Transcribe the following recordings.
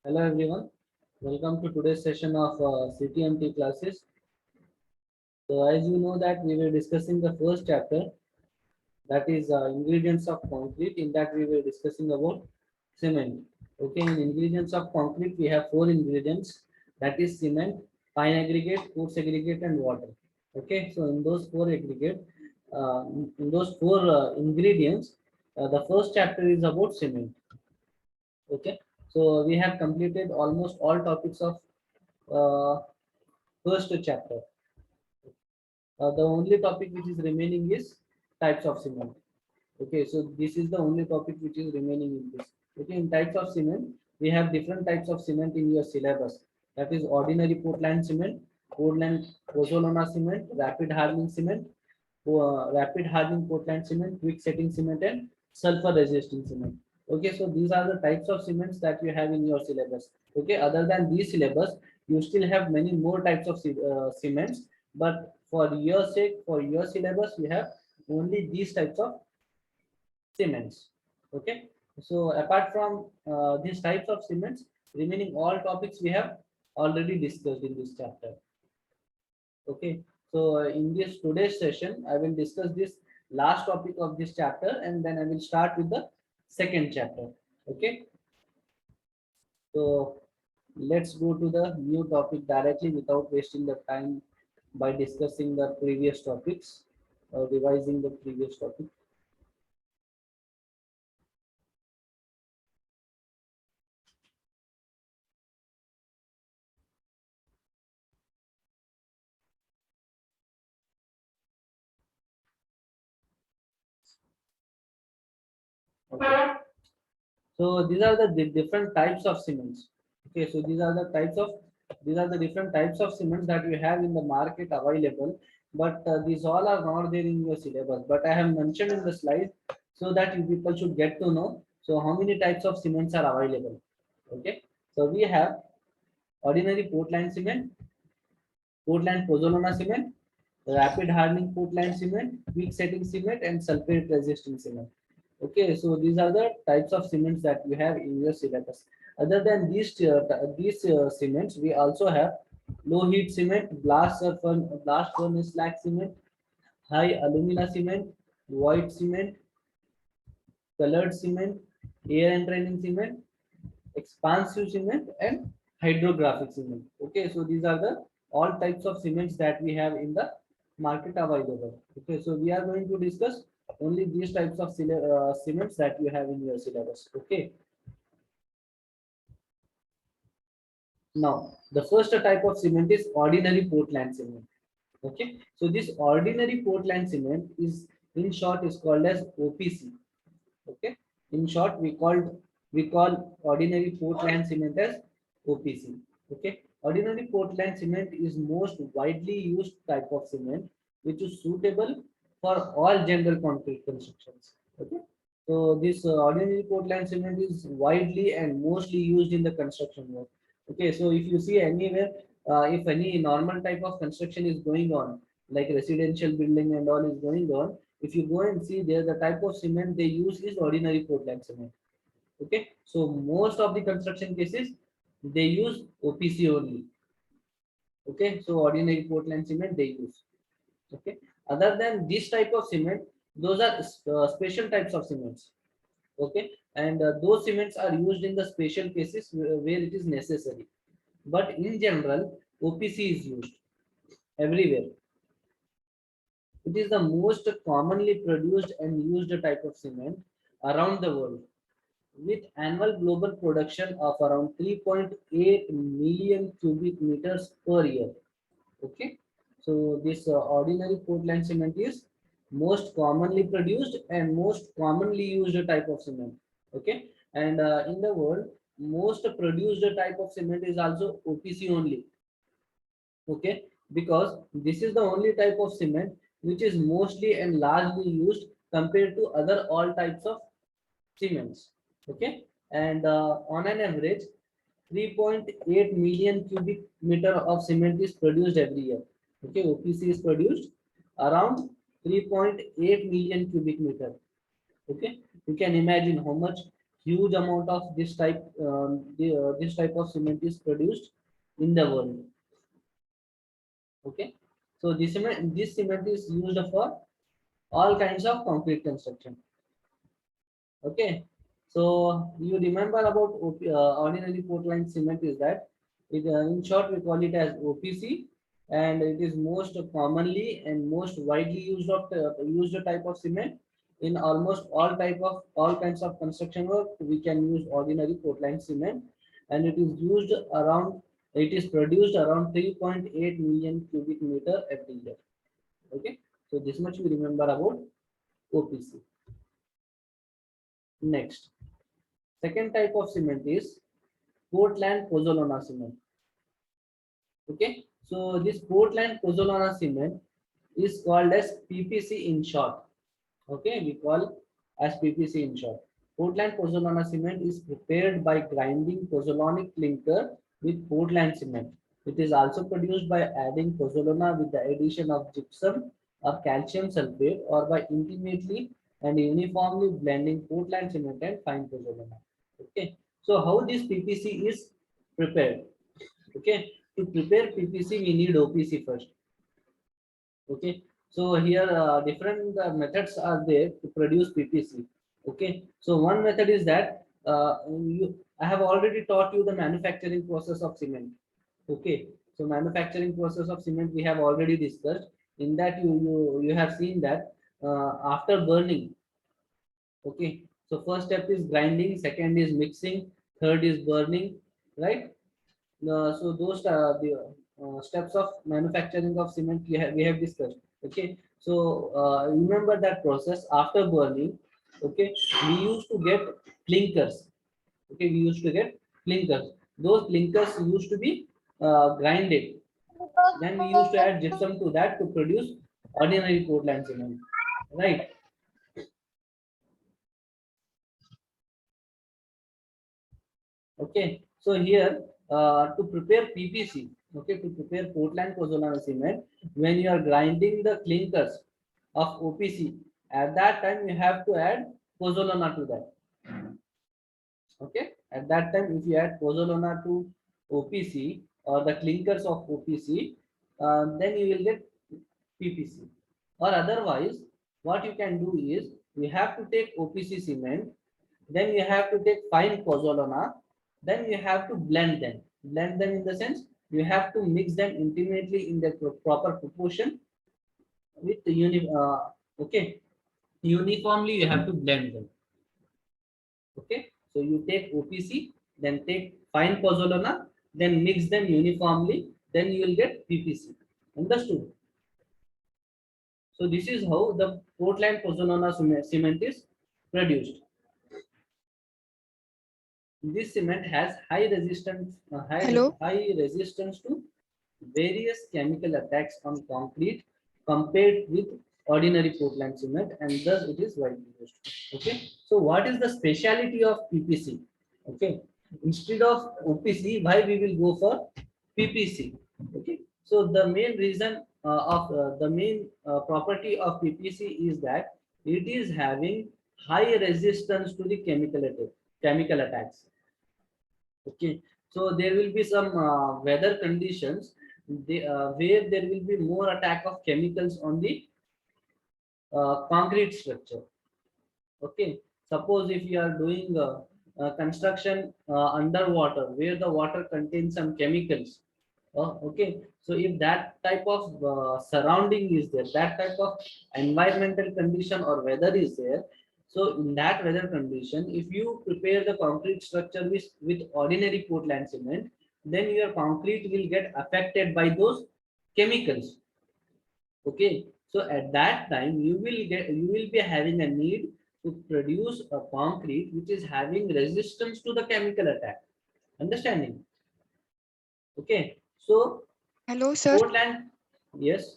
Hello everyone, welcome to today's session of CTMT classes. So as you know that we were discussing the first chapter, that is ingredients of concrete. In that we were discussing about cement. Okay, in ingredients of concrete we have four ingredients, that is cement, fine aggregate, coarse aggregate and water. Okay, so in those four aggregate, in those four ingredients, the first chapter is about cement. Okay, so we have completed almost all topics of uh, first chapter. The only topic which is remaining is types of cement. Okay, so this is the only topic which is remaining in this. Okay, in types of cement, we have different types of cement in your syllabus. That is ordinary Portland cement, Portland pozzolana cement, rapid hardening cement, rapid hardening Portland cement, quick setting cement, and sulfur resisting cement. Okay, so these are the types of cements that you have in your syllabus. Okay, other than these syllabus, you still have many more types of cements, but for your sake, for your syllabus, we have only these types of cements. Okay, so apart from these types of cements, remaining all topics we have already discussed in this chapter. Okay, so in this today's session, I will discuss this last topic of this chapter, and then I will start with the second chapter. Okay, so let's go to the new topic directly without wasting the time by discussing the previous topics or revising the previous topic. Okay. So these are the different types of cements. Okay, so these are the different types of cements that you have in the market available, but these all are not there in your syllabus. But I have mentioned in the slide so that you people should get to know. So how many types of cements are available? Okay, so we have ordinary Portland cement, Portland pozzolana cement, rapid hardening Portland cement, quick setting cement, and sulfate resisting cement. Okay, so these are the types of cements that you have in your syllabus. Other than these cements, we also have low heat cement, blast furnace slag cement, high alumina cement, white cement, colored cement, air entraining cement, expansive cement, and hydrographic cement. Okay, so these are the all types of cements that we have in the market available. Okay, so we are going to discuss only these types of cements that you have in your syllabus. Okay, now the first type of cement is ordinary Portland cement. Okay, so this ordinary Portland cement is in short is called as OPC. Okay, in short we call ordinary Portland cement as OPC. Okay, ordinary Portland cement is most widely used type of cement which is suitable for all general concrete constructions. Okay, so this ordinary Portland cement is widely and mostly used in the construction work. Okay, so if you see anywhere, if any normal type of construction is going on, like residential building and all is going on, if you go and see there, the type of cement they use is ordinary Portland cement. Okay, so most of the construction cases they use OPC only. Okay, so ordinary Portland cement they use. Okay, other than this type of cement, those are special types of cements. Okay, and those cements are used in the special cases where it is necessary. But in general, OPC is used everywhere. It is the most commonly produced and used type of cement around the world, with annual global production of around 3.8 million cubic meters per year. Okay, so this ordinary Portland cement is most commonly produced and most commonly used type of cement. Okay, and in the world, most produced type of cement is also OPC only. Okay, because this is the only type of cement which is mostly and largely used compared to other all types of cements. Okay, and on an average 3.8 million cubic meter of cement is produced every year. Okay, OPC is produced around 3.8 million cubic meter. Okay, you can imagine how much huge amount of this type of cement is produced in the world. Okay, so this cement is used for all kinds of concrete construction. Okay, so you remember about ordinary Portland cement is that in short we call it as OPC, and it is most commonly and most widely used type of cement in almost all kinds of construction work. We can use ordinary Portland cement, and it is produced around 3.8 million cubic meter every year. Okay, so this much we remember about OPC. Next, second type of cement is Portland Pozzolana cement. Okay, so this Portland Pozzolana cement is called as PPC in short. Okay, we call as PPC in short. Portland Pozzolana cement is prepared by grinding pozzolanic clinker with Portland cement. It is also produced by adding pozzolana with the addition of gypsum or calcium sulfate, or by intimately and uniformly blending Portland cement and fine pozzolana. Okay, so how this PPC is prepared? Okay, to prepare PPC we need OPC first. Okay, so here different methods are there to produce PPC. Okay, so one method is that I have already taught you the manufacturing process of cement. Okay, so manufacturing process of cement we have already discussed. In that you have seen that after burning. Okay, so first step is grinding, second is mixing, third is burning, right? So those the steps of manufacturing of cement we have discussed. Okay, so remember that process after burning. Okay, we used to get clinkers. Okay, we used to get clinkers. Those clinkers used to be grinded. Then we used to add gypsum to that to produce ordinary Portland cement. Right. Okay, so here to prepare PPC, okay, to prepare Portland Pozzolana cement, when you are grinding the clinkers of OPC, at that time you have to add pozzolana to that. Okay, at that time if you add pozzolana to OPC or the clinkers of OPC, then you will get PPC. Or otherwise, what you can do is you have to take OPC cement, then you have to take fine pozzolana, then you have to blend them. Blend them in the sense you have to mix them intimately in the proper proportion with the okay, uniformly you have to blend them. Okay, so you take OPC, then take fine pozzolana, then mix them uniformly, then you will get PPC. Understood? So this is how the Portland Pozzolana cement is produced. This cement has Hello. high resistance to various chemical attacks on concrete compared with ordinary Portland cement, and thus it is widely used. Okay, so what is the speciality of PPC? Okay, instead of OPC, why we will go for PPC? Okay, so the main reason of the main property of PPC is that it is having high resistance to the chemical attacks. Okay, so there will be some weather conditions where there will be more attack of chemicals on the concrete structure. Okay, suppose if you are doing construction underwater where the water contains some chemicals. Okay, so if that type of surrounding is there, that type of environmental condition or weather is there, so in that weather condition, if you prepare the concrete structure with ordinary Portland cement, then your concrete will get affected by those chemicals. Okay, so at that time you will be having a need to produce a concrete which is having resistance to the chemical attack. Understanding? Okay, so Hello, sir. Portland, yes,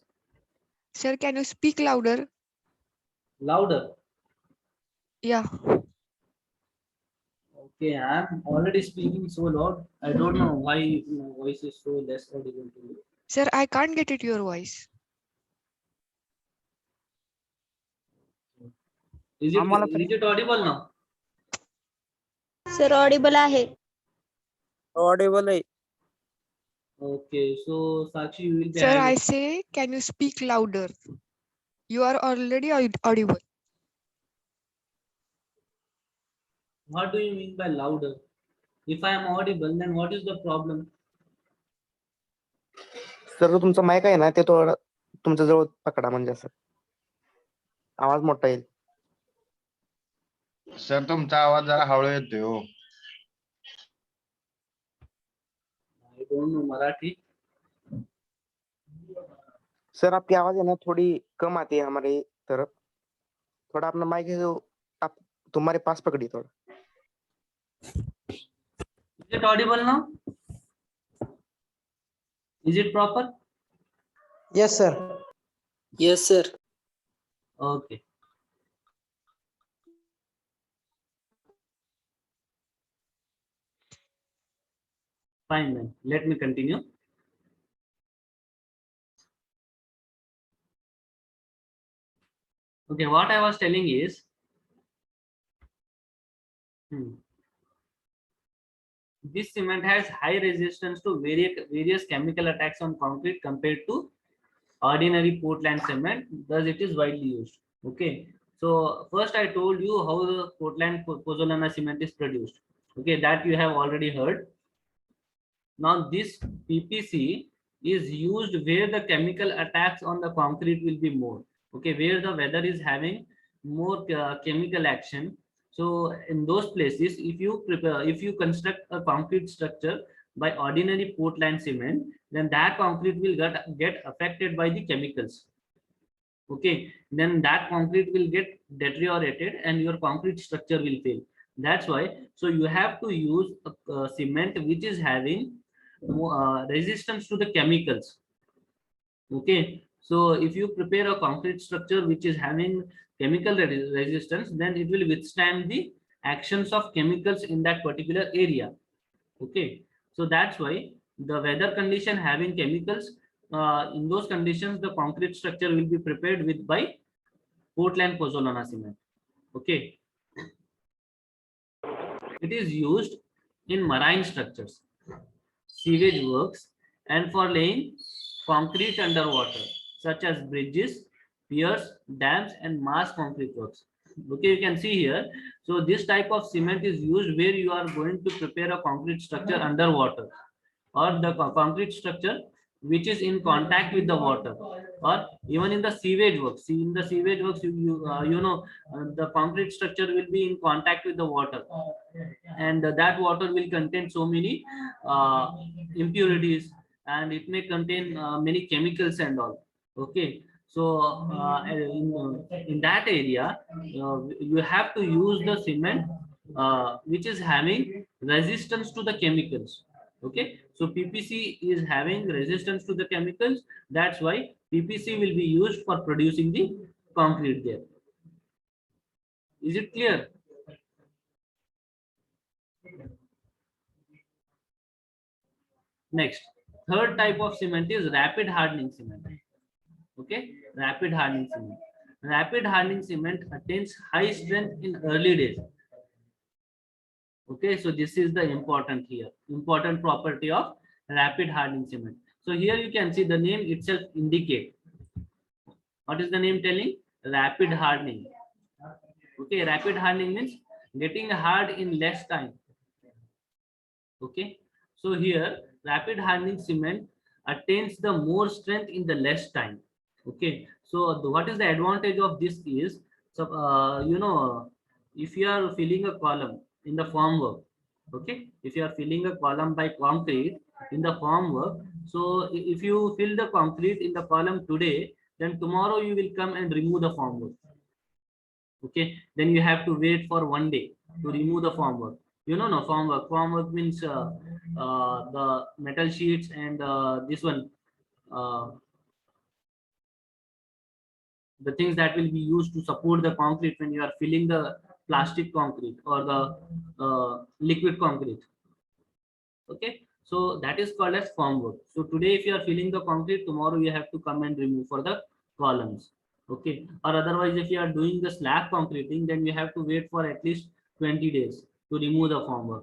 Sir, can you speak louder? louder. Yeah. Okay, I'm already speaking so loud. I don't know why my voice is so less audible to you. Sir, I can't get it your voice. Is it audible now? Sir Audible आहे. Audible आहे. Okay, so Sakshi, you will be Sir, I having. say, can you speak louder? You are already audible. What do you mean by louder? If I am audible, then what is the problem? Sir जो तुमचा mike आहे ना ते थोडं तुमच्या जवळ पकडा म्हणजे असं आवाज मोठा येईल. सर तुमचा आवाज जरा हळू येतोय हो. I don't know Marathi. Sir आपकी आवाज है ना थोड़ी कम आती है हमारे तरफ. थोड़ा अपना माइक है जो आप तुम्हारे पास पकड़िए थोड़ा. Is it audible now? Is it proper? Yes, sir. Yes, sir. Okay. Fine then. Let me continue. Okay, what I was telling is, this cement has high resistance to various chemical attacks on concrete compared to ordinary Portland cement. Thus, it is widely used. Okay. So first, I told you how the Portland pozzolana cement is produced. Okay, that you have already heard. Now, this PPC is used where the chemical attacks on the concrete will be more. Okay, where the weather is having more chemical action. So in those places, if you construct a concrete structure by ordinary Portland cement, then that concrete will get affected by the chemicals. Okay, then that concrete will get deteriorated and your concrete structure will fail. That's why, so you have to use a cement which is having resistance to the chemicals. Okay, so if you prepare a concrete structure which is having chemical resistance, then it will withstand the actions of chemicals in that particular area. Okay, so that's why the weather condition having chemicals, in those conditions the concrete structure will be prepared with by Portland pozzolana cement. Okay, it is used in marine structures, sewage works, and for laying concrete underwater, such as bridges, piers, dams, and mass concrete works. Okay, you can see here. So this type of cement is used where you are going to prepare a concrete structure underwater, or the concrete structure which is in contact with the water, or even in the sewage works. See, in the sewage works, the concrete structure will be in contact with the water, and that water will contain so many impurities, and it may contain many chemicals and all. Okay, so in that area, you have to use the cement which is having resistance to the chemicals. Okay, so PPC is having resistance to the chemicals. That's why PPC will be used for producing the concrete there. Is it clear? Next, third type of cement is rapid hardening cement. Okay, rapid hardening cement. Rapid hardening cement attains high strength in early days. Okay, so this is the important property of rapid hardening cement. So here you can see the name itself indicate. What is the name telling? Rapid hardening. Okay, rapid hardening means getting hard in less time. Okay, so here rapid hardening cement attains the more strength in the less time. Okay, so what is the advantage of this is, so if you are filling a column in the formwork, okay, if you are filling a column by concrete in the formwork, so if you fill the concrete in the column today, then tomorrow you will come and remove the formwork. Okay, then you have to wait for 1 day to remove the formwork. No, formwork means the metal sheets and this one, the things that will be used to support the concrete when you are filling the plastic concrete or the liquid concrete. Okay, so that is called as formwork. So today if you are filling the concrete, tomorrow you have to come and remove for the columns. Okay, or otherwise if you are doing the slab concreting, then you have to wait for at least 20 days to remove the formwork,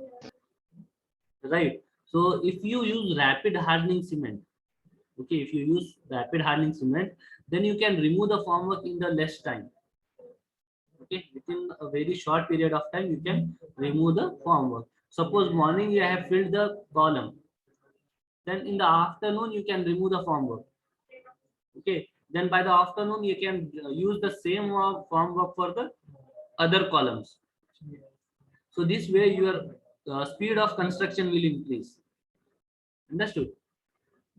right? So if you use rapid hardening cement, okay, if you use rapid hardening cement, then you can remove the formwork in the less time. Okay, within a very short period of time, you can remove the formwork. Suppose morning you have filled the column, then in the afternoon you can remove the formwork. Okay, then by the afternoon you can use the same formwork for the other columns. So this way your speed of construction will increase. Understood?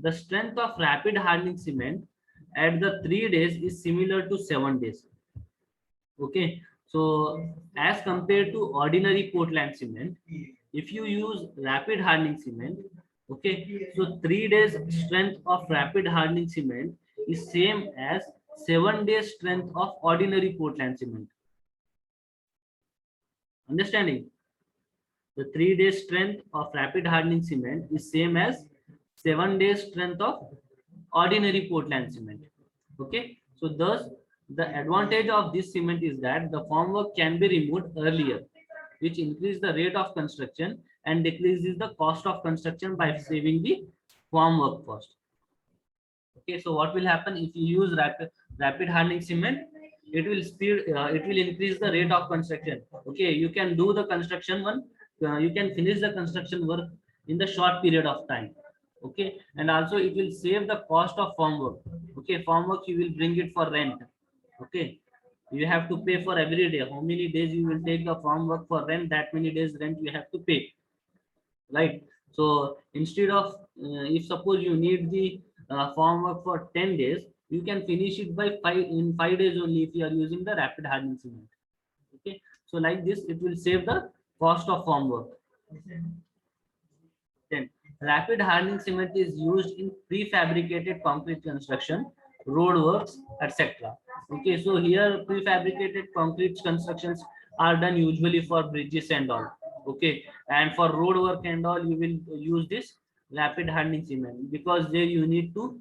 The strength of rapid hardening cement at the 3 days is similar to 7 days. Okay, so as compared to ordinary Portland cement, if you use rapid hardening cement, okay, so 3 days strength of rapid hardening cement is same as 7 days strength of ordinary Portland cement. Understanding? The 3 days strength of rapid hardening cement is same as 7 days strength of ordinary Portland cement. Okay, so thus the advantage of this cement is that the formwork can be removed earlier, which increases the rate of construction and decreases the cost of construction by saving the formwork cost. Okay, so what will happen if you use rapid hardening cement? It will increase the rate of construction. Okay, you can do the construction you can finish the construction work in the short period of time. Okay, and also it will save the cost of formwork. Okay, formwork you will bring it for rent. Okay, you have to pay for every day. How many days you will take the formwork for rent, that many days rent you have to pay, right? So instead of if suppose you need the formwork for 10 days, you can finish it by 5 days only if you are using the rapid hardening cement. Okay, so like this it will save the cost of formwork. Then rapid hardening cement is used in prefabricated concrete construction, road works, etc. Okay, so here prefabricated concrete constructions are done usually for bridges and all. Okay, and for road work and all, you will use this rapid hardening cement because there you need to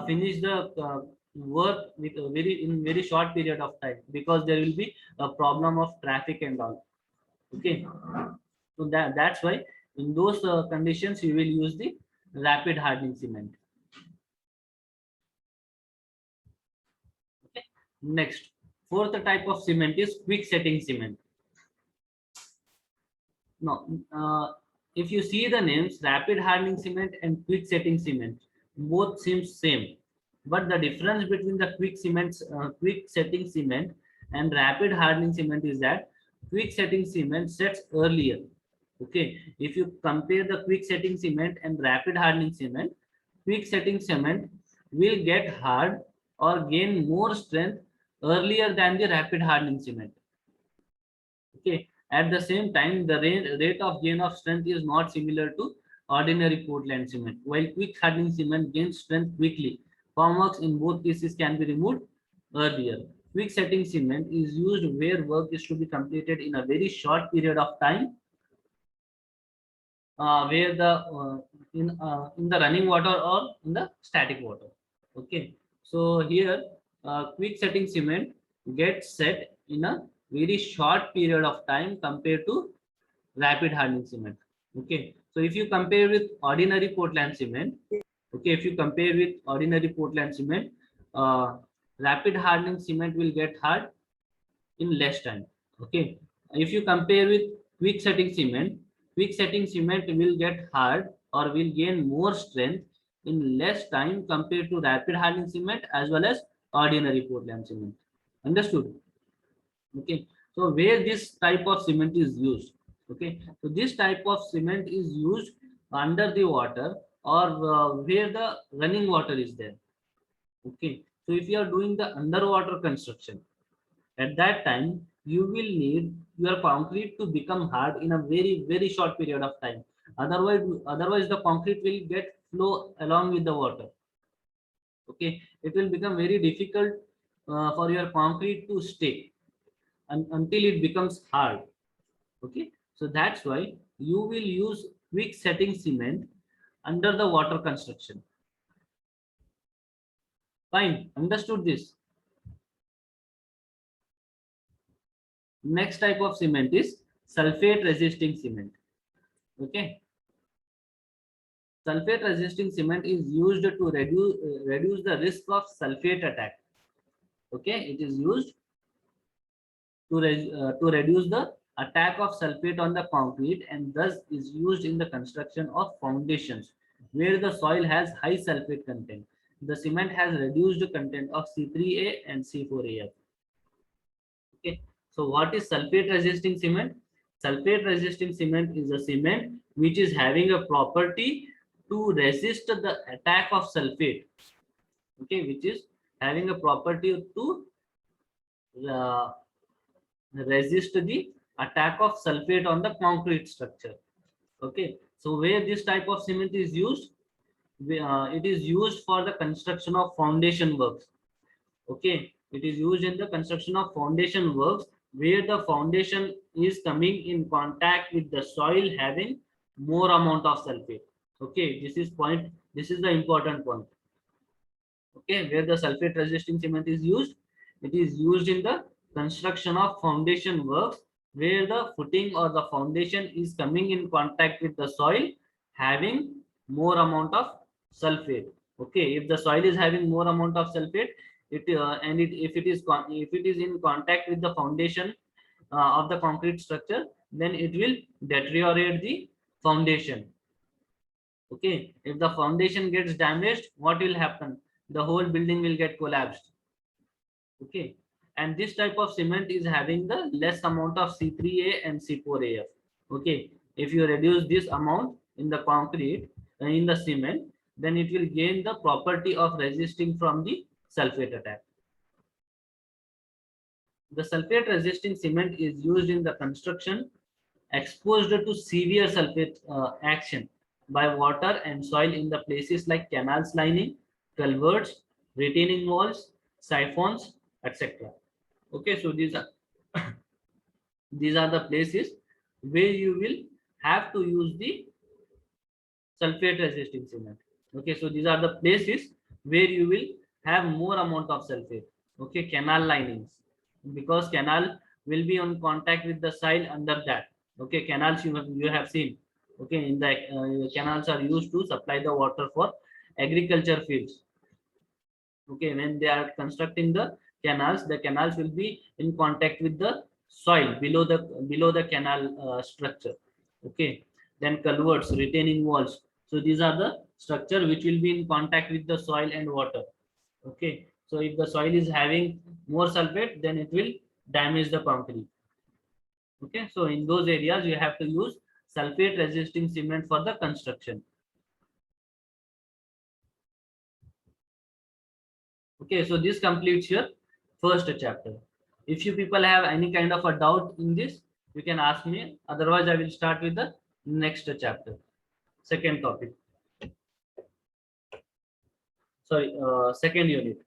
finish the work with a very short period of time because there will be a problem of traffic and all. Okay, so that's why in those conditions you will use the rapid hardening cement. Okay. Next, fourth type of cement is quick setting cement. Now, if you see the names rapid hardening cement and quick setting cement, both seem same, but the difference between the quick setting cement and rapid hardening cement is that quick setting cement sets earlier. Okay, if you compare the quick setting cement and rapid hardening cement, quick setting cement will get hard or gain more strength earlier than the rapid hardening cement. Okay, at the same time, the rate of gain of strength is not similar to ordinary Portland cement. While quick hardening cement gains strength quickly, formworks in both cases can be removed earlier. Quick setting cement is used where work is to be completed in a very short period of time, where the in the running water or in the static water. Okay, so here quick setting cement gets set in a very short period of time compared to rapid hardening cement. Okay, so if you compare with ordinary Portland cement, okay, if you compare with ordinary Portland cement, rapid hardening cement will get hard in less time. Okay, if you compare with quick setting cement will get hard or will gain more strength in less time compared to rapid hardening cement as well as ordinary Portland cement. Understood? Okay, so where this type of cement is used, okay, so this type of cement is used under the water or where the running water is there. Okay, so if you are doing the underwater construction, at that time you will need your concrete to become hard in a very short period of time. Otherwise the concrete will get flow along with the water. Okay, it will become very difficult for your concrete to stay until it becomes hard. Okay, so that's why you will use quick setting cement under the water construction. Fine, understood this. Next type of cement is sulfate resisting cement. Okay. Sulfate resisting cement is used to reduce the risk of sulfate attack. Okay, it is used to reduce the attack of sulfate on the concrete, and thus is used in the construction of foundations where the soil has high sulfate content. The cement has reduced content of C3A and C4AF. Okay, so what is sulfate resisting cement? Sulfate resisting cement is a cement which is having a property to resist the attack of sulfate. Okay, which is having a property to resist the attack of sulfate on the concrete structure. Okay, so where this type of cement is used, it is used for the construction of foundation works. Okay, it is used in the construction of foundation works where the foundation is coming in contact with the soil having more amount of sulfate. Okay, this is the important point. Okay, where the sulfate resisting cement is used, it is used in the construction of foundation works where the footing or the foundation is coming in contact with the soil having more amount of sulfate. Okay, if the soil is having more amount of sulfate, if it is in contact with the foundation of the concrete structure, then it will deteriorate the foundation. Okay, if the foundation gets damaged, what will happen? The whole building will get collapsed. Okay, and this type of cement is having the less amount of C3A and C4AF. Okay, if you reduce this amount in the concrete in the cement, then it will gain the property of resisting from the sulfate attack. The sulfate resisting cement is used in the construction exposed to severe sulfate action by water and soil in the places like canals lining, culverts, retaining walls, siphons, etc. Okay, so these are the places where you will have to use the sulfate resisting cement. Okay, so these are the places where you will have more amount of sulfate. Okay, canal linings, because canal will be on contact with the soil under that. Okay, canals you have seen. Okay, in the canals are used to supply the water for agriculture fields. Okay, when they are constructing the canals will be in contact with the soil below the canal structure. Okay, then culverts, retaining walls. So these are the structure which will be in contact with the soil and water. Okay, so if the soil is having more sulfate, then it will damage the concrete. Okay, so in those areas you have to use sulfate resisting cement for the construction. Okay, so this completes your first chapter. If you people have any kind of a doubt in this, you can ask me. Otherwise, I will start with the next chapter, second topic. Sorry, second unit.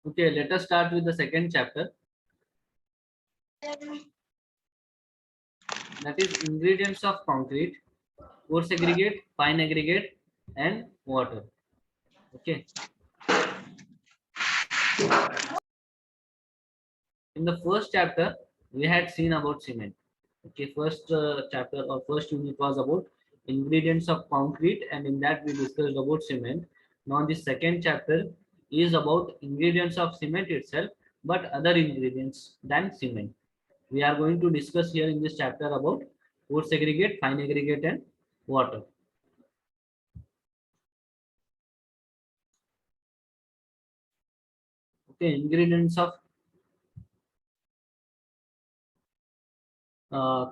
Okay, let us start with the second chapter. That is ingredients of concrete, coarse aggregate, fine aggregate, and water. Okay. In the first chapter, we had seen about cement. Okay, first chapter or first unit was about ingredients of concrete, and in that we discussed about cement. Now the second chapter is about ingredients of cement itself, but other ingredients than cement. We are going to discuss here in this chapter about coarse aggregate, fine aggregate, and water. Okay, ingredients of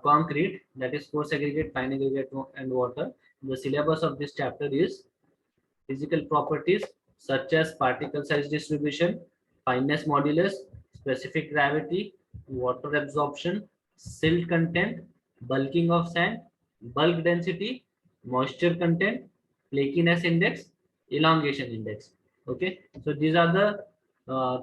concrete, that is coarse aggregate, fine aggregate, and water. The syllabus of this chapter is physical properties such as particle size distribution, fineness modulus, specific gravity, water absorption, silt content, bulking of sand, bulk density, moisture content, flakiness index, elongation index. Okay, so these are the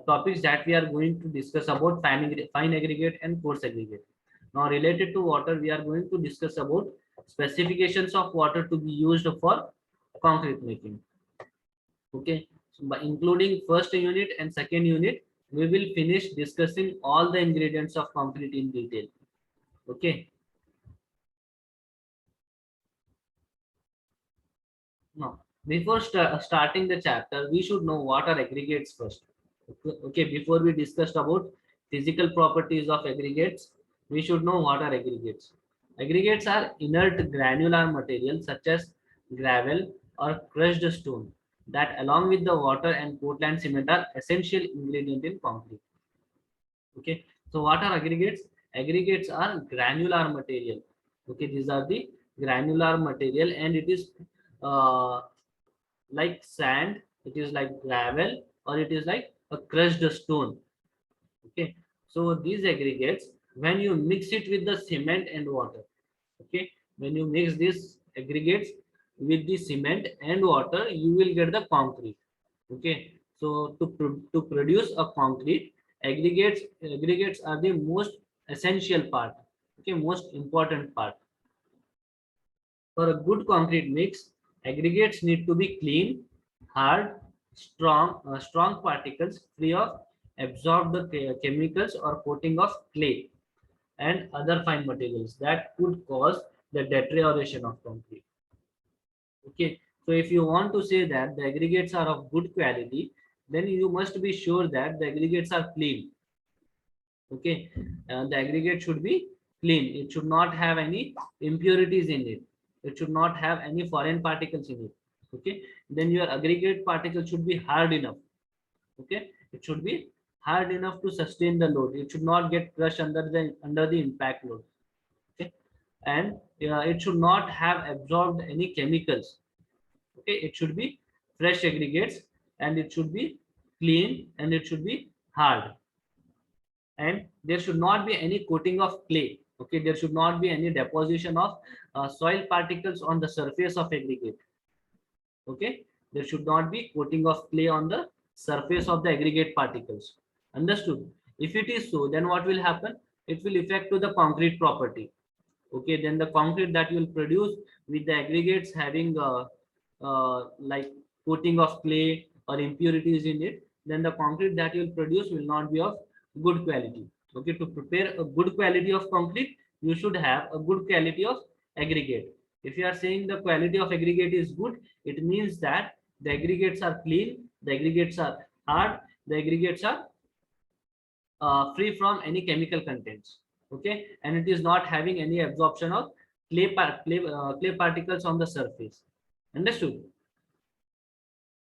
topics that we are going to discuss about fine aggregate and coarse aggregate. Now related to water, we are going to discuss about specifications of water to be used for concrete making. Okay, so by including first unit and second unit, we will finish discussing all the ingredients of concrete in detail. Okay. Now, before starting the chapter, we should know what are aggregates first. Okay, before we discussed about physical properties of aggregates, we should know what are aggregates. Aggregates are inert granular material such as gravel or crushed stone that along with the water and Portland cement are essential ingredient in concrete. Okay, so what are aggregates? Aggregates are granular material. Okay, these are the granular material, and it is uh, like sand, it is like gravel, or it is like a crushed stone. Okay, so these aggregates, when you mix it with the cement and water, okay, when you mix these aggregates with the cement and water, you will get the concrete. Okay, so to produce a concrete, aggregates are the most essential part. Okay, most important part. For a good concrete mix, aggregates need to be clean, hard, strong particles free of absorbed chemicals or coating of clay and other fine materials that could cause the deterioration of concrete. Okay, so if you want to say that the aggregates are of good quality, then you must be sure that the aggregates are clean. Okay, the aggregate should be clean. It should not have any impurities in it. It should not have any foreign particles in it. Okay, then your aggregate particle should be hard enough. Okay, it should be hard enough to sustain the load. It should not get crushed under the impact load. Okay, and it should not have absorbed any chemicals. Okay, it should be fresh aggregates, and it should be clean, and it should be hard, and there should not be any coating of clay. Okay, there should not be any deposition of soil particles on the surface of aggregate. Okay, there should not be coating of clay on the surface of the aggregate particles. Understood? If it is so, then what will happen? It will affect to the concrete property. Okay, then the concrete that you will produce with the aggregates having like coating of clay or impurities in it, then the concrete that you will produce will not be of good quality. Okay, to prepare a good quality of concrete, you should have a good quality of aggregate. If you are saying the quality of aggregate is good, it means that the aggregates are clean, the aggregates are hard, the aggregates are free from any chemical contents. Okay, and it is not having any absorption of clay particles on the surface. Understood?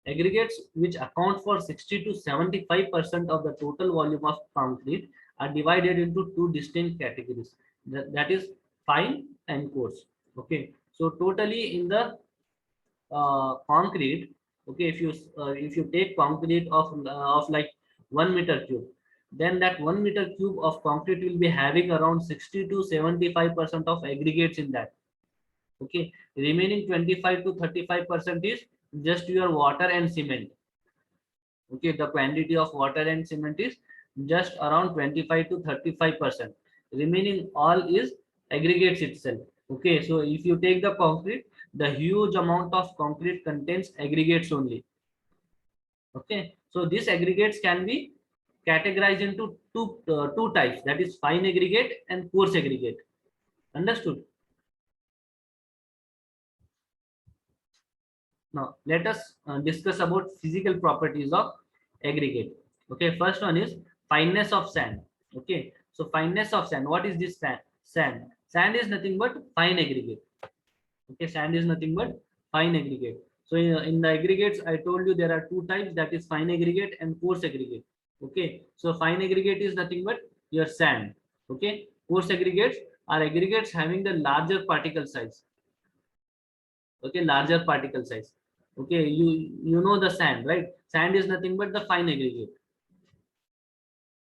Aggregates, which account for 60 to 75% of the total volume of concrete, are divided into two distinct categories. That is fine and coarse. Okay, so totally in the concrete, okay, if you take concrete of like 1 meter cube, then that 1 meter cube of concrete will be having around 60 to 75% of aggregates in that. Okay, remaining 25 to 35% is just your water and cement. Okay, the quantity of water and cement is just around 25 to 35%. Remaining all is aggregates itself. Okay, so if you take the concrete, the huge amount of concrete contains aggregates only. Okay, so these aggregates can be categorized into two types, that is fine aggregate and coarse aggregate. Understood? Now let us discuss about physical properties of aggregate. Okay, first one is fineness of sand. Okay, so fineness of sand, what is this sand is nothing but fine aggregate. Okay, sand is nothing but fine aggregate. So in the aggregates, I told you there are two types, that is fine aggregate and coarse aggregate. Okay, so fine aggregate is nothing but your sand. Okay, coarse aggregates are aggregates having the larger particle size. Okay, larger particle size. Okay, you know the sand, right? Sand is nothing but the fine aggregate.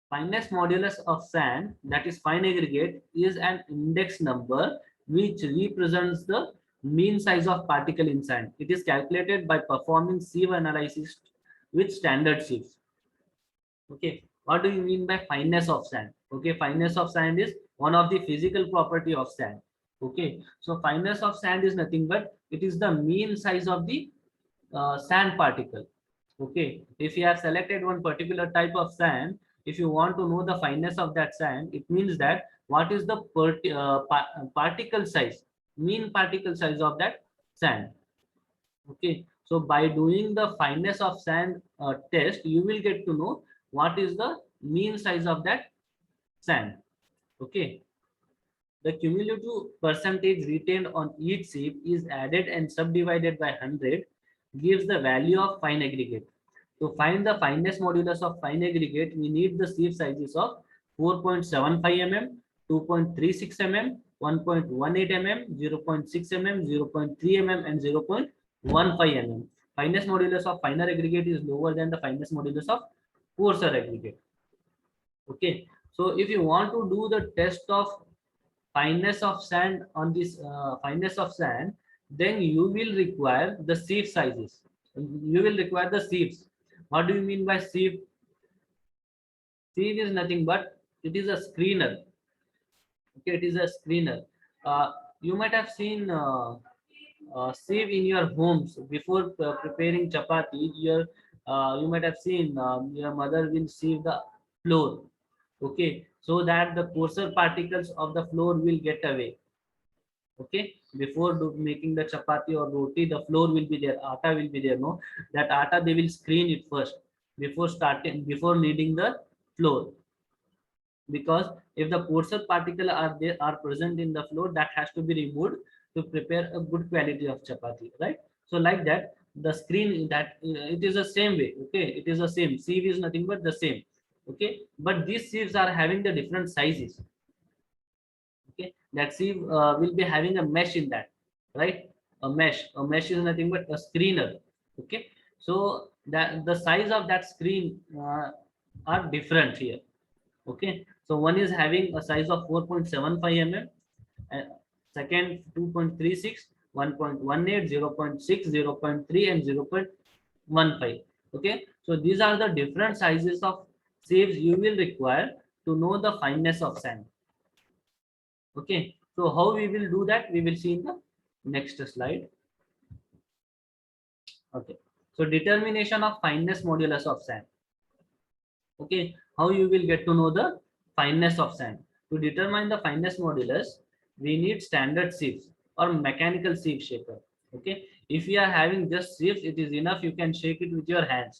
Fineness modulus of sand, that is fine aggregate, is an index number which represents the mean size of particle in sand. It is calculated by performing sieve analysis with standard sieves. Okay, what do you mean by fineness of sand? Okay, fineness of sand is one of the physical property of sand. Okay, so fineness of sand is nothing but it is the mean size of the sand particle. Okay, if you have selected one particular type of sand, if you want to know the fineness of that sand, it means that what is the particle size, mean particle size of that sand. Okay, so by doing the fineness of sand test, you will get to know what is the mean size of that sand. Okay, the cumulative percentage retained on each sieve is added and subdivided by 100, gives the value of fine aggregate. To find the fineness modulus of fine aggregate, we need the sieve sizes of 4.75 mm, 2.36 mm, 1.18 mm, 0.6 mm, 0.3 mm, and 0.15 mm. Fineness modulus of finer aggregate is lower than the fineness modulus of coarser aggregate. Okay, so if you want to do the test of fineness of sand on this fineness of sand, then you will require the sieve sizes. You will require the sieves. What do you mean by sieve? Sieve is nothing but it is a screener. Okay, it is a screener. You might have seen sieve in your homes before preparing chapati. You might have seen your mother will sieve the floor. Okay, so that the coarser particles of the floor will get away. Okay, before making the chapati or roti, the flour will be there, atta will be there. No, that atta they will screen it first before kneading the flour, because if the coarser particle are present in the flour, that has to be removed to prepare a good quality of chapati, right? So like that, the screen that it is the same way. Okay, it is the same. Sieve is nothing but the same. Okay, but these sieves are having the different sizes. Okay, that sieve will be having a mesh in that, right? A mesh is nothing but a screener. Okay, so that the size of that screen are different here. Okay, so one is having a size of 4.75 mm, and second 2.36, 1.18, 0.6, 0.3, and 0.15. Okay, so these are the different sizes of sieves you will require to know the fineness of sand. Okay, so how we will do that, we will see in the next slide. Okay, so determination of fineness modulus of sand. Okay, how you will get to know the fineness of sand? To determine the fineness modulus, we need standard sieves or mechanical sieve shaker. Okay, if you are having just sieves, it is enough, you can shake it with your hands.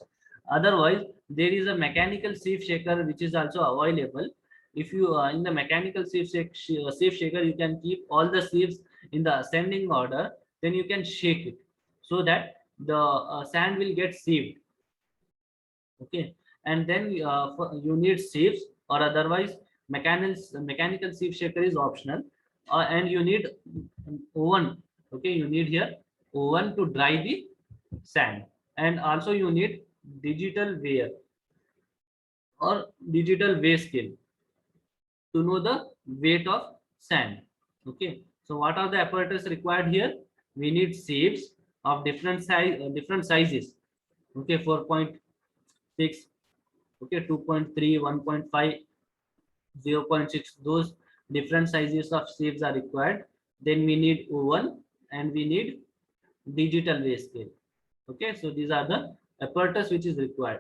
Otherwise, there is a mechanical sieve shaker which is also available. If you in the mechanical sieve shaker, you can keep all the sieves in the ascending order, then you can shake it so that the sand will get sieved. Okay, and then you need sieves, or otherwise mechanical sieve shaker is optional, and you need oven. Okay, you need here oven to dry the sand, and also you need digital weigher or digital weigh scale to know the weight of sand. Okay, so what are the apparatus required here? We need sieves of different sizes. Okay, 4.6, okay, 2.3, 1.5, 0.6, those different sizes of sieves are required. Then we need oven and we need digital weigh scale. Okay, so these are the apparatus which is required.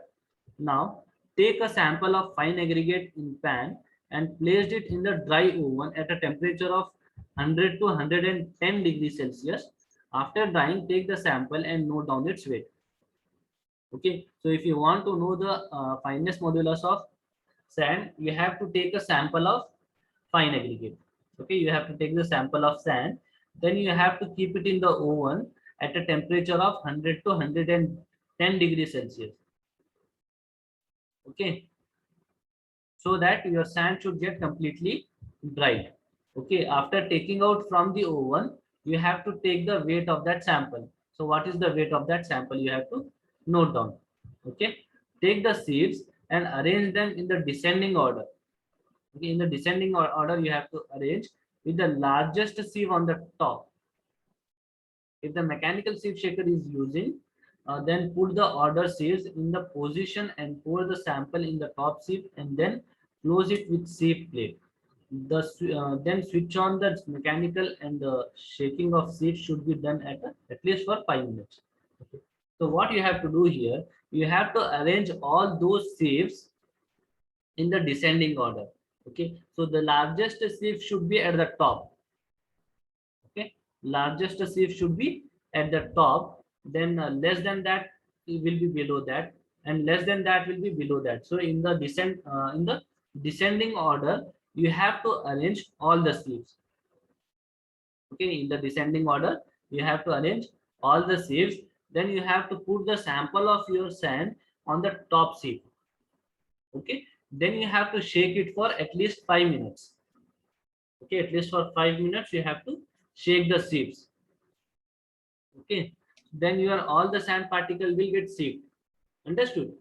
Now take a sample of fine aggregate in pan and placed it in the dry oven at a temperature of 100 to 110 degrees Celsius. After drying, take the sample and note down its weight. Okay, so if you want to know the fineness modulus of sand, you have to take a sample of fine aggregate. Okay, you have to take the sample of sand, then you have to keep it in the oven at a temperature of 100 to 110 degrees Celsius. Okay, so that your sand should get completely dried. Okay, after taking out from the oven, you have to take the weight of that sample. So what is the weight of that sample? You have to note down. Okay, take the sieves and arrange them in the descending order. Okay, in the descending order you have to arrange with the largest sieve on the top. If the mechanical sieve shaker is using, then put the order sieves in the position and pour the sample in the top sieve and then close it with sieve plate. Then switch on the mechanical, and the shaking of sieve should be done at least for 5 minutes. Okay. So what you have to do here, you have to arrange all those sieves in the descending order. Okay, so the largest sieve should be at the top. Okay, largest sieve should be at the top, then less than that it will be below that, and less than that will be below that. So in the descending order, you have to arrange all the sieves. Okay, in the descending order, you have to arrange all the sieves. Then you have to put the sample of your sand on the top sieve. Okay, then you have to shake it for at least 5 minutes. Okay, at least for 5 minutes you have to shake the sieves. Okay, then your all the sand particle will get sieved. Understood?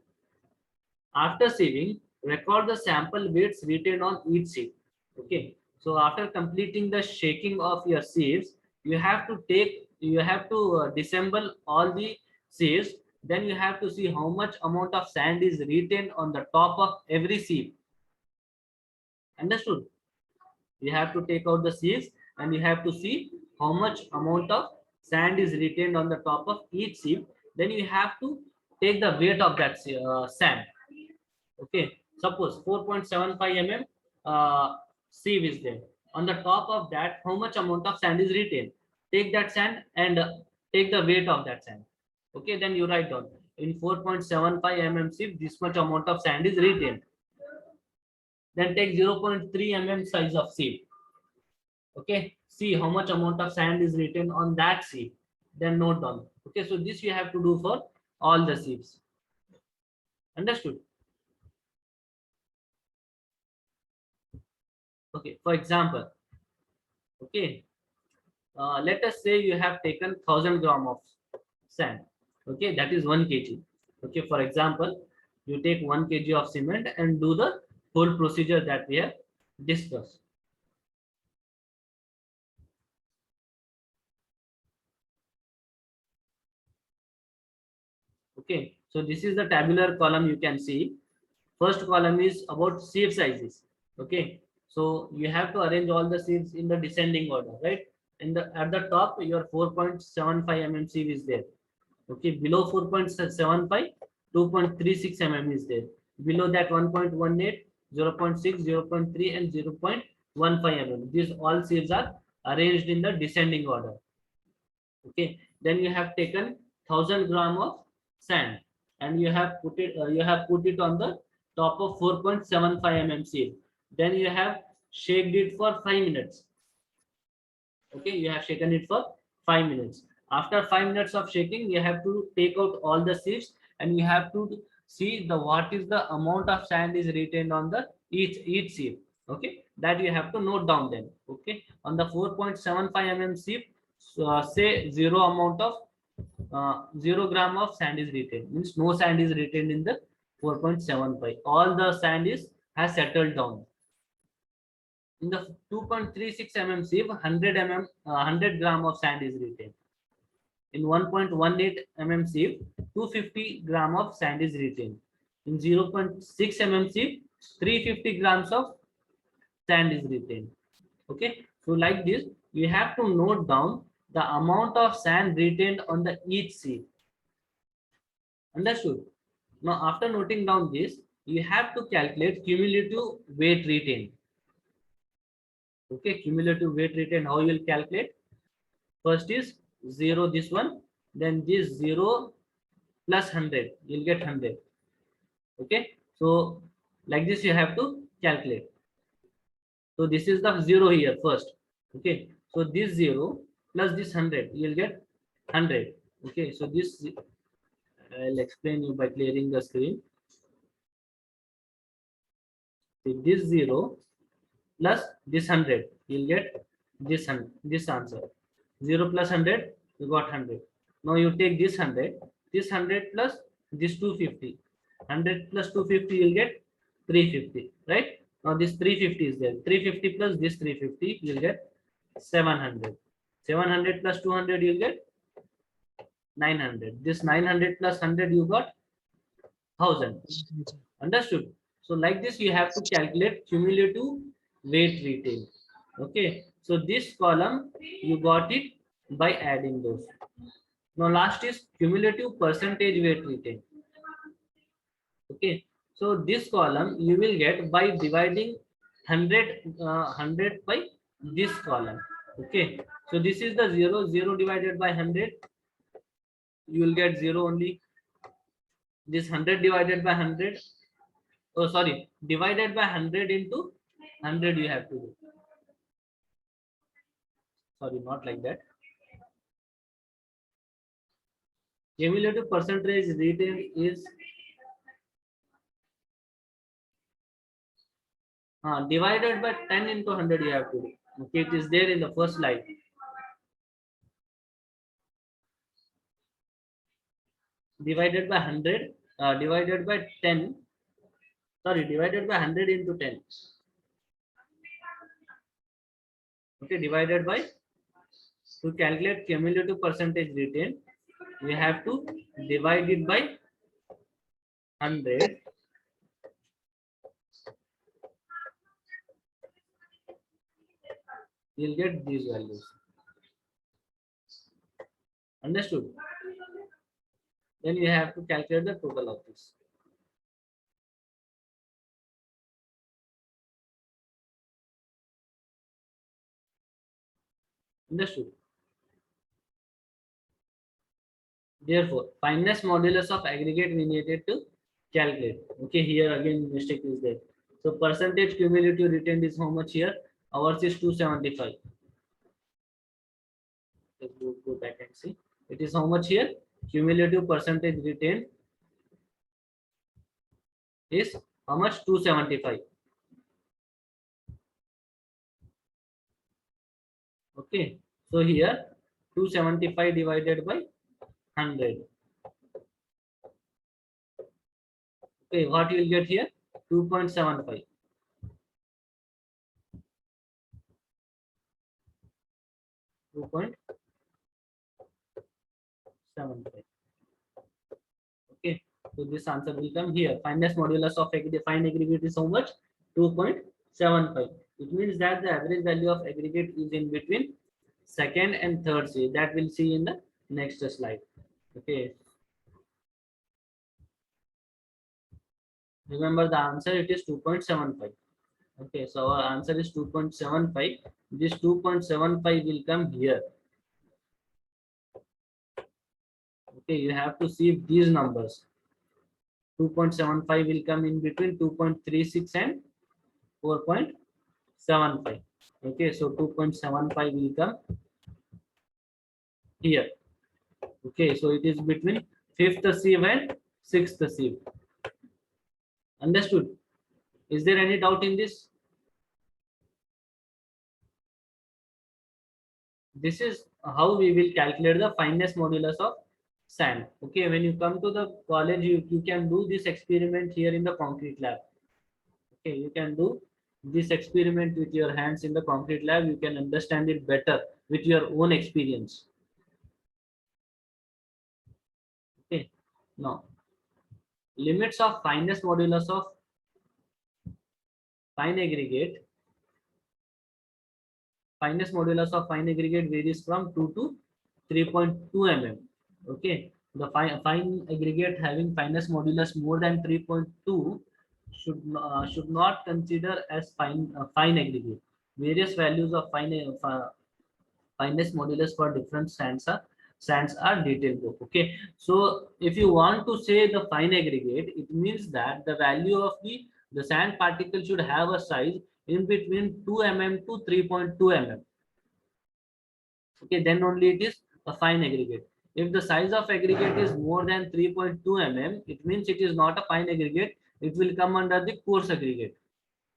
After sieving, record the sample weights retained on each sieve. Okay, so after completing the shaking of your sieves, you have to disassemble all the sieves. Then you have to see how much amount of sand is retained on the top of every sieve. Understood? You have to take out the sieves and you have to see how much amount of sand is retained on the top of each sieve. Then you have to take the weight of that sand. Okay, suppose 4.75 mm sieve is there. On the top of that, how much amount of sand is retained? Take that sand and take the weight of that sand. Okay, then you write down in 4.75 mm sieve, this much amount of sand is retained. Then take 0.3 mm size of sieve. Okay, see how much amount of sand is written on that sieve, then note down. Okay, so this you have to do for all the sieves. Understood? Okay, for example, okay, let us say you have taken 1000 gram of sand. Okay, that is 1 kg. Okay, for example, you take 1 kg of cement and do the whole procedure that we have discussed. Okay, so this is the tabular column you can see. First column is about sieve sizes. Okay, so you have to arrange all the sieves in the descending order, right? At the top, your 4.75 mm sieve is there. Okay, below 4.75, 2.36 mm is there. Below that 1.18, 0.6, 0.3, and 0.15 mm. These all sieves are arranged in the descending order. Okay, then you have taken 1000 gram of sand and you have put it on the top of 4.75 mm sieve. Then you have shaked it for 5 minutes. Okay, you have shaken it for 5 minutes. After 5 minutes of shaking, you have to take out all the sieves and you have to see what is the amount of sand is retained on the each sieve. Okay, that you have to note down then. Okay, on the 4.75 mm sieve, say 0 gram of sand is retained, means no sand is retained in the 4.75. All the sand has settled down. In the 2.36 mm sieve, 100 gram of sand is retained. In 1.18 mm sieve, 250 gram of sand is retained. In 0.6 mm sieve, 350 grams of sand is retained. Okay, so like this, you have to note down the amount of sand retained on the each sieve. Understood? Now, after noting down this, you have to calculate cumulative weight retained. Okay, cumulative weight retained, how you will calculate? First is 0, this one, then this 0 plus 100, you'll get 100. Okay, so like this you have to calculate. So this is the 0 here first. Okay, so this 0 plus this 100, you'll get 100. Okay, so this I'll explain you by clearing the screen. See, this 0 plus this 100, you'll get this answer. 0 plus 100, you got 100. Now you take this 100 plus this 250. 100 plus 250, you'll get 350, right? Now this 350 is there. 350 plus this 350, you'll get 700. 700 plus 200 you get 900. This 900 plus 100 you got 1000. Understood? So like this you have to calculate cumulative weight retained. Okay. So this column you got it by adding those. Now last is cumulative percentage weight retained. Okay. So this column you will get by dividing 100 by this column. Okay. So this is the 0 divided by 100. You will get 0 only. This 100 divided by 100. Oh, sorry. Divided by 100 into 100 you have to do. Sorry, not like that. Cumulative percentage retained is divided by 10 into 100 you have to do. Okay, it is there in the first slide. Divided by 100, divided by 10. Sorry, divided by 100 into 10. Okay, divided by, to calculate cumulative percentage retained, we have to divide it by 100. You'll get these values. Understood? Then you have to calculate the total of this. Understood? Therefore, fineness modulus of aggregate we needed to calculate. Okay, here again mistake is there. So percentage cumulative retained is how much here? Ours is 275. Let's go back and see. It is how much here? Cumulative percentage retained is how much? 275. Okay, so here 275 divided by 100. Okay, what you will get here? 2.75. 2.75. Okay, so this answer will come here. Fineness modulus of fine aggregate is how much? 2.75. It means that the average value of aggregate is in between second and third C. That we'll see in the next slide. Okay. Remember the answer, it is 2.75. Okay, so our answer is 2.75. This 2.75 will come here. Okay, you have to see these numbers. 2.75 will come in between 2.36 and 4.75. Okay, so 2.75 will come here. Okay, so it is between fifth sieve and sixth sieve. Understood? Is there any doubt in this? This is how we will calculate the fineness modulus of sand. Okay, when you come to the college, you can do this experiment here in the concrete lab. Okay, you can do this experiment with your hands in the concrete lab. You can understand it better with your own experience. Okay, now limits of fineness modulus of fine aggregate. Fineness modulus of fine aggregate varies from 2 to 3.2 mm. Okay, the fine aggregate having fineness modulus more than 3.2 should not consider as fine aggregate. Various values of fineness modulus for different sands are detailed. Okay, so if you want to say the fine aggregate, it means that the value of the sand particle should have a size in between 2 mm to 3.2 mm. Okay, then only it is a fine aggregate. If the size of aggregate is more than 3.2 mm, it means it is not a fine aggregate. It will come under the coarse aggregate.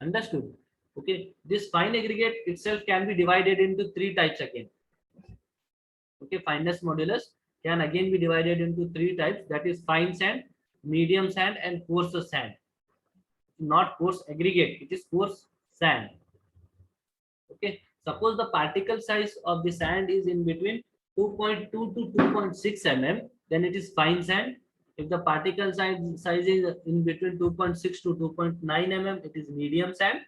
Understood? Okay, this fine aggregate itself can be divided into three types again. Okay, fineness modulus can again be divided into three types. That is fine sand, medium sand, and coarse sand. Not coarse aggregate, it is coarse sand. Okay, Suppose the particle size of the sand is in between 2.2 to 2.6 mm, then it is fine sand. If the particle size is in between 2.6 to 2.9 mm, it is medium sand.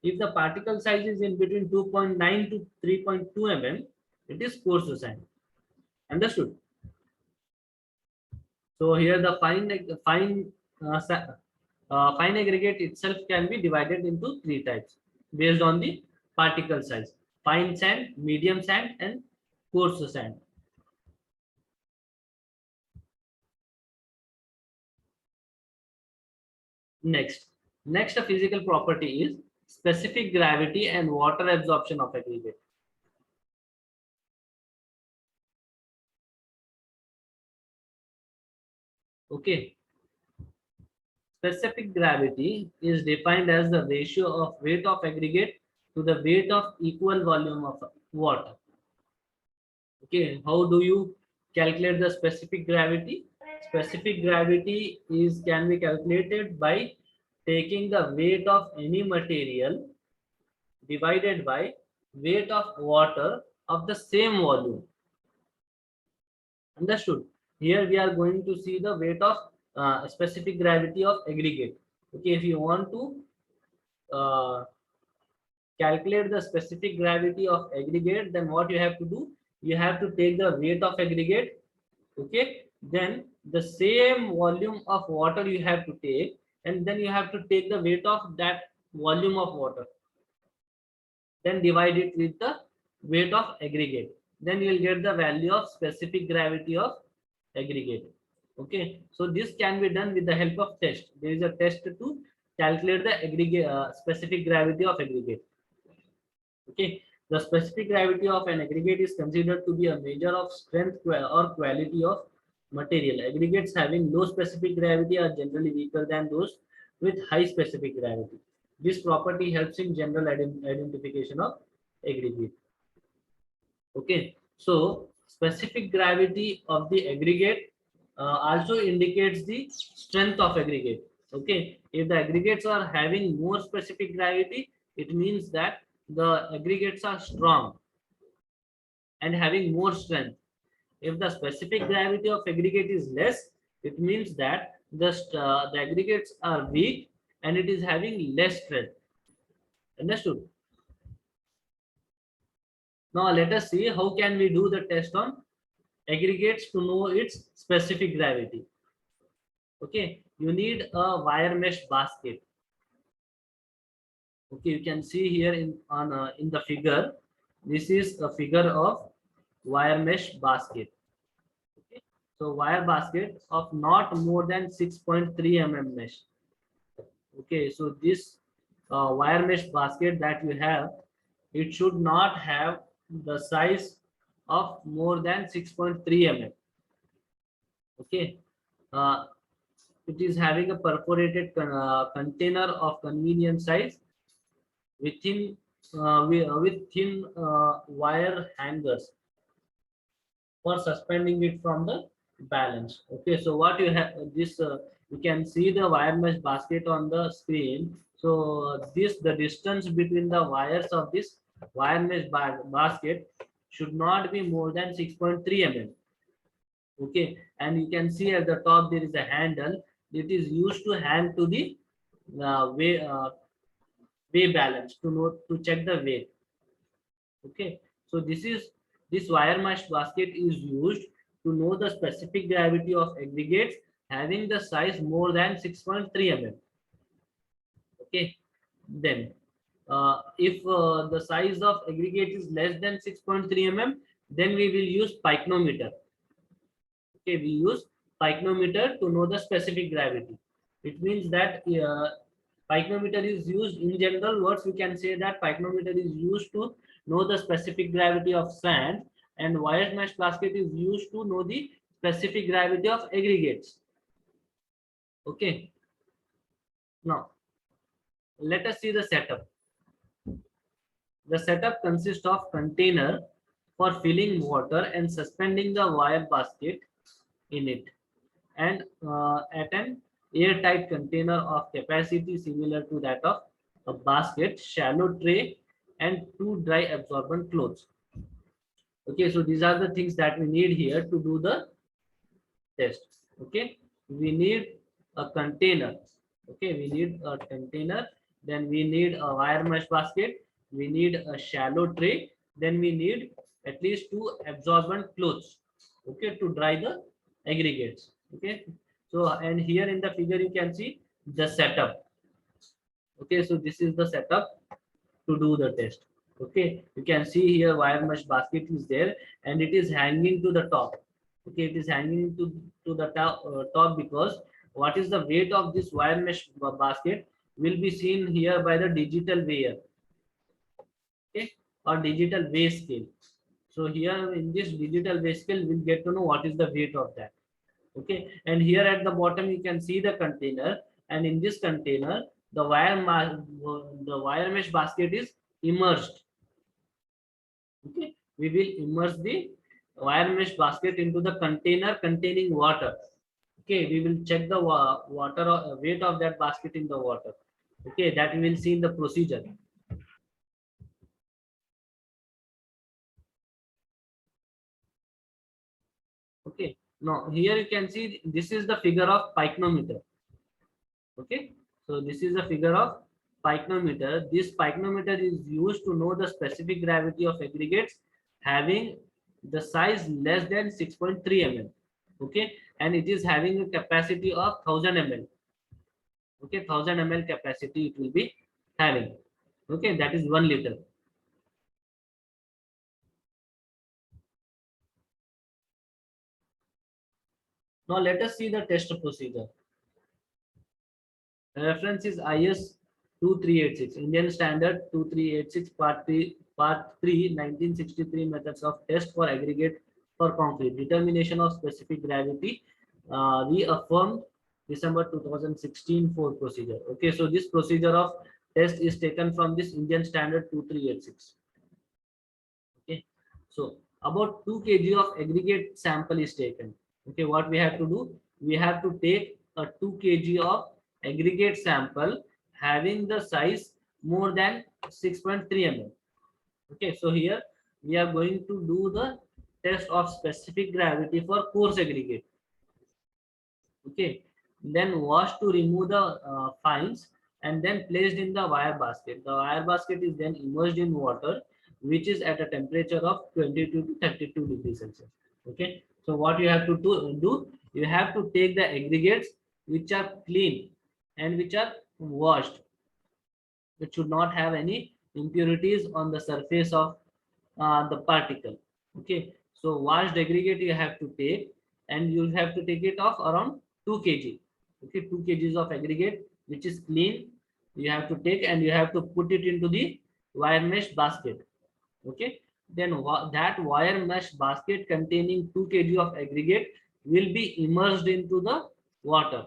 If the particle size is in between 2.9 to 3.2 mm, it is coarse sand. Understood? So here the fine aggregate itself can be divided into three types based on the particle size: fine sand, medium sand, and coarse sand. Next a physical property is specific gravity and water absorption of aggregate. Okay. Specific gravity is defined as the ratio of weight of aggregate to the weight of equal volume of water. Okay, how do you calculate the specific gravity? Specific gravity can be calculated by taking the weight of any material divided by weight of water of the same volume. Understood? Here we are going to see the weight of specific gravity of aggregate. Okay, if you want to calculate the specific gravity of aggregate, then what you have to do? You have to take the weight of aggregate. Okay, then the same volume of water you have to take, and then you have to take the weight of that volume of water, then divide it with the weight of aggregate, then you will get the value of specific gravity of aggregate. Okay, so this can be done with the help of test. There is a test to calculate the aggregate specific gravity of aggregate. Okay, the specific gravity of an aggregate is considered to be a measure of strength or quality of material. Aggregates having low specific gravity are generally weaker than those with high specific gravity. This property helps in general identification of aggregate. Okay, so specific gravity of the aggregate also indicates the strength of aggregate. Okay, if the aggregates are having more specific gravity, it means that the aggregates are strong and having more strength. If the specific gravity of aggregate is less, it means that the aggregates are weak and it is having less strength. Understood? Now let us see how can we do the test on aggregates to know its specific gravity. Okay, you need a wire mesh basket. Okay, you can see here in the figure. This is a figure of wire mesh basket. Okay, so wire basket of not more than 6.3 mm mesh. Okay, so this wire mesh basket that you have, it should not have the size of more than 6.3 mm. Okay, it is having a perforated container of convenient size within with thin wire hangers for suspending it from the balance. Okay, so what you have this you can see the wire mesh basket on the screen. So the distance between the wires of this wire mesh basket should not be more than 6.3 mm. Okay, and you can see at the top there is a handle. It is used to hand to the weigh balance to check the weight. Okay, so this wire mesh basket is used to know the specific gravity of aggregates having the size more than 6.3 mm. Okay, then if the size of aggregate is less than 6.3 mm, then we will use pycnometer. Okay, we use pycnometer to know the specific gravity. It means that pycnometer is used in general words. We can say that pycnometer is used to know the specific gravity of sand, and wire mesh basket is used to know the specific gravity of aggregates. Okay, now let us see the setup. The setup consists of container for filling water and suspending the wire basket in it, and at an airtight container of capacity similar to that of a basket, shallow tray, and 2 dry absorbent clothes. Okay, so these are the things that we need here to do the test. Okay, we need a container. Okay, we need a container, then we need a wire mesh basket, we need a shallow tray, then we need at least 2 absorbent clothes, okay, to dry the aggregates. Okay, so and here in the figure you can see the setup. Okay, so this is the setup to do the test. Okay, you can see here wire mesh basket is there and it is hanging to the top. Okay, it is hanging to the top because what is the weight of this wire mesh basket will be seen here by the digital weigher, okay, or digital weigh scale. So here in this digital weigh scale we'll get to know what is the weight of that. Okay, and here at the bottom you can see the container, and in this container the wire mesh basket is immersed. Okay, we will immerse the wire mesh basket into the container containing water. Okay, we will check the water weight of that basket in the water. Okay, that we will see in the procedure. Okay, now here you can see this is the figure of pycnometer. Okay, so this is a figure of pycnometer. This pycnometer is used to know the specific gravity of aggregates having the size less than 6.3 mm. Okay, and it is having a capacity of 1000 ml. Okay, 1000 ml capacity it will be having. Okay, that is 1 liter. Now let us see the test procedure. The reference is IS 2386, Indian Standard 2386, Part 3, 1963 methods of test for aggregate for concrete. Determination of specific gravity, reaffirmed December 2016 for procedure. Okay, so this procedure of test is taken from this Indian Standard 2386. Okay, so about 2 kg of aggregate sample is taken. Okay, what we have to do? We have to take a 2 kg of aggregate sample having the size more than 6.3 mm. Okay, so here we are going to do the test of specific gravity for coarse aggregate. Okay, then wash to remove the fines and then placed in the wire basket. The wire basket is then immersed in water which is at a temperature of 22 to 32 degrees Celsius. Okay, so what you have to do, you have to take the aggregates which are clean and which are washed. It should not have any impurities on the surface of the particle. Okay, so washed aggregate you have to take, and you have to take it off around 2 kg. Okay, 2 kgs of aggregate which is clean you have to take, and you have to put it into the wire mesh basket. Okay, then that wire mesh basket containing 2 kg of aggregate will be immersed into the water.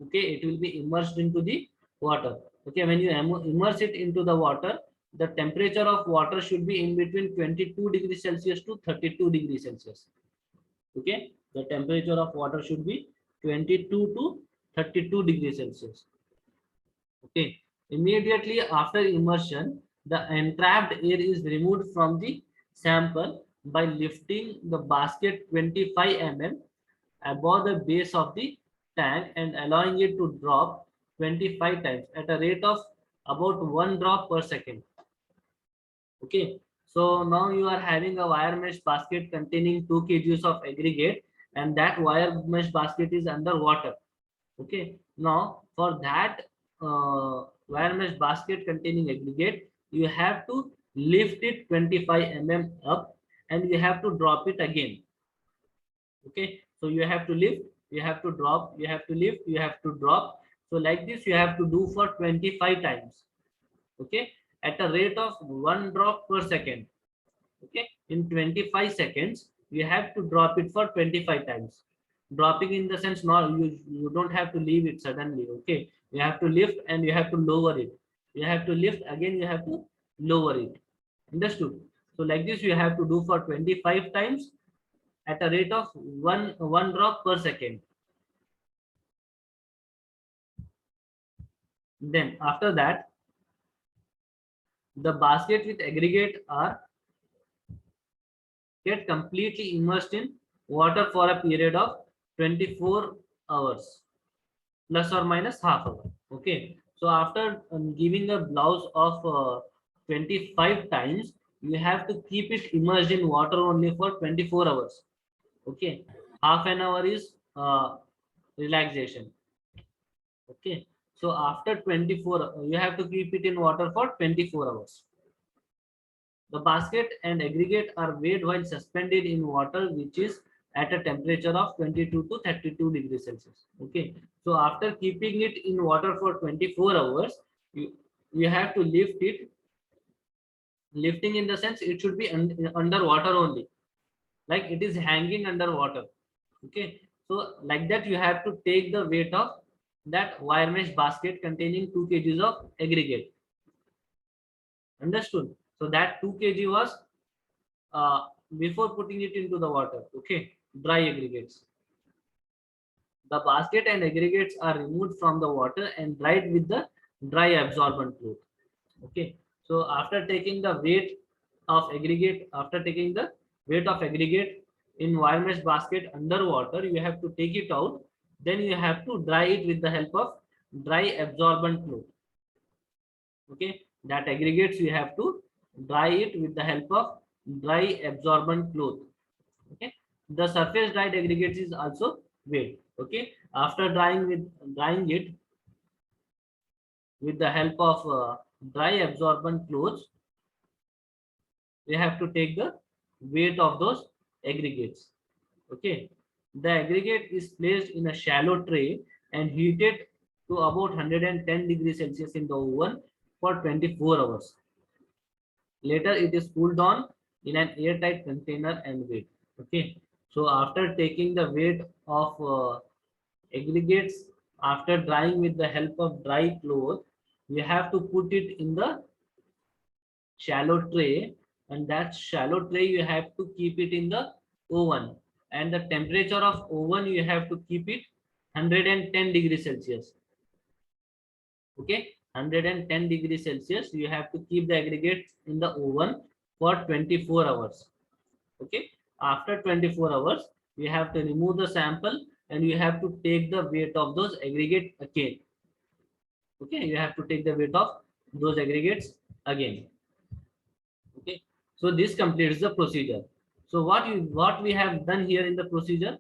Okay, it will be immersed into the water. Okay, when you immerse it into the water, the temperature of water should be in between 22 degrees Celsius to 32 degrees Celsius. Okay, the temperature of water should be 22 to 32 degrees Celsius. Okay, immediately after immersion, the entrapped air is removed from the sample by lifting the basket 25 mm above the base of the tank and allowing it to drop 25 times at a rate of about 1 drop per second. Okay, so now you are having a wire mesh basket containing 2 kgs of aggregate, and that wire mesh basket is under water. Okay, now for that wire mesh basket containing aggregate, you have to lift it 25 mm up and you have to drop it again. Okay, so you have to lift, you have to drop, you have to lift, you have to drop. So like this you have to do for 25 times. Okay, at a rate of 1 drop per second. Okay, in 25 seconds you have to drop it for 25 times. Dropping in the sense, not you don't have to leave it suddenly. Okay, you have to lift and you have to lower it. You have to lift again, you have to lower it. Understood? So like this you have to do for 25 times at a rate of one drop per second. Then after that, the basket with aggregate are get completely immersed in water for a period of 24 hours plus or minus half hour. Okay, so after giving a blouse of 25 times, you have to keep it immersed in water only for 24 hours. Okay, half an hour is relaxation. Okay, so after 24 you have to keep it in water for 24 hours. The basket and aggregate are weighed while suspended in water, which is at a temperature of 22 to 32 degrees Celsius. Okay, so after keeping it in water for 24 hours, you have to lift it. Lifting in the sense it should be under water only, like it is hanging under water. Okay, so like that you have to take the weight of that wire mesh basket containing 2 kgs of aggregate. Understood? So that 2 kg was before putting it into the water. Okay, dry aggregates. The basket and aggregates are removed from the water and dried with the dry absorbent cloth. Okay, so after taking the weight of aggregate, in wire mesh basket under water, you have to take it out. Then you have to dry it with the help of dry absorbent cloth. Okay, that aggregates you have to dry it with the help of dry absorbent cloth. Okay, the surface dried aggregates is also weighed. Okay, after drying it with the help of dry absorbent cloths, we have to take the weight of those aggregates. Okay, the aggregate is placed in a shallow tray and heated to about 110 degrees Celsius in the oven for 24 hours. Later it is cooled down in an airtight container and weighed. Okay, so after taking the weight of aggregates after drying with the help of dry cloth, you have to put it in the shallow tray, and that shallow tray you have to keep it in the oven, and the temperature of oven you have to keep it 110 degrees Celsius. Okay, 110 degrees Celsius you have to keep the aggregates in the oven for 24 hours. Okay, after 24 hours you have to remove the sample and you have to take the weight of those aggregate again. Okay, you have to take the weight of those aggregates again. Okay, so this completes the procedure. So what we have done here in the procedure,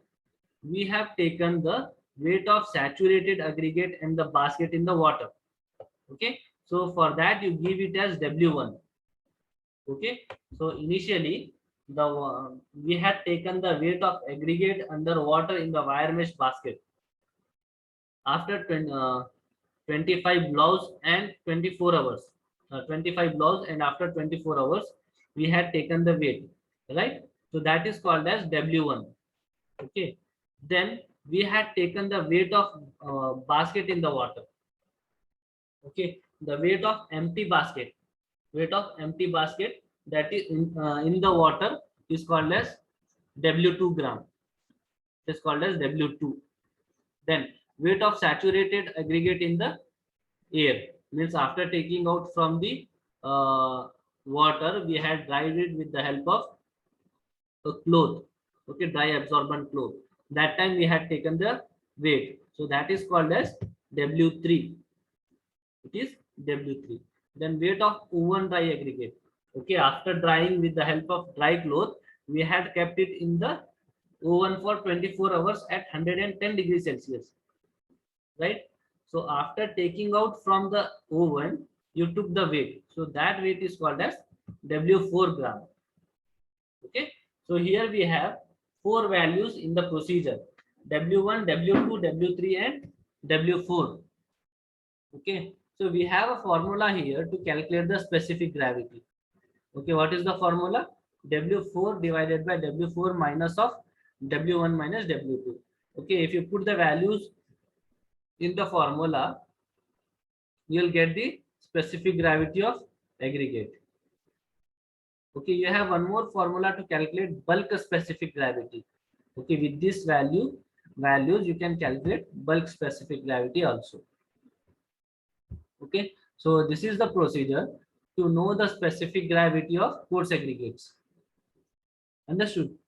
we have taken the weight of saturated aggregate and the basket in the water. Okay, so for that you give it as W1. Okay, so initially we had taken the weight of aggregate under water in the wire mesh basket. After 25 blows and 24 hours, 25 blows, and after 24 hours we had taken the weight, right? So that is called as W1. Okay, then we had taken the weight of basket in the water. Okay, the weight of empty basket, that is in the water is called as W2 gram. It is called as W2. Then weight of saturated aggregate in the air, means after taking out from the water, we had dried it with the help of a cloth. Okay, dry absorbent cloth. That time we had taken the weight, so that is called as W3. It is W3. Then weight of oven dry aggregate. Okay, after drying with the help of dry cloth, we had kept it in the oven for 24 hours at 110 degrees Celsius. Right? So after taking out from the oven, you took the weight. So that weight is called as W4 gram. Okay. So here we have 4 values in the procedure: W1, W2, W3, and W4. Okay. So we have a formula here to calculate the specific gravity. Okay. What is the formula? W4 divided by W4 minus of W1 minus W2. Okay. If you put the values in the formula, you'll get the specific gravity of aggregate. Okay, you have one more formula to calculate bulk specific gravity. Okay, with this values you can calculate bulk specific gravity also. Okay, so this is the procedure. to know the specific gravity of coarse aggregates. Understood?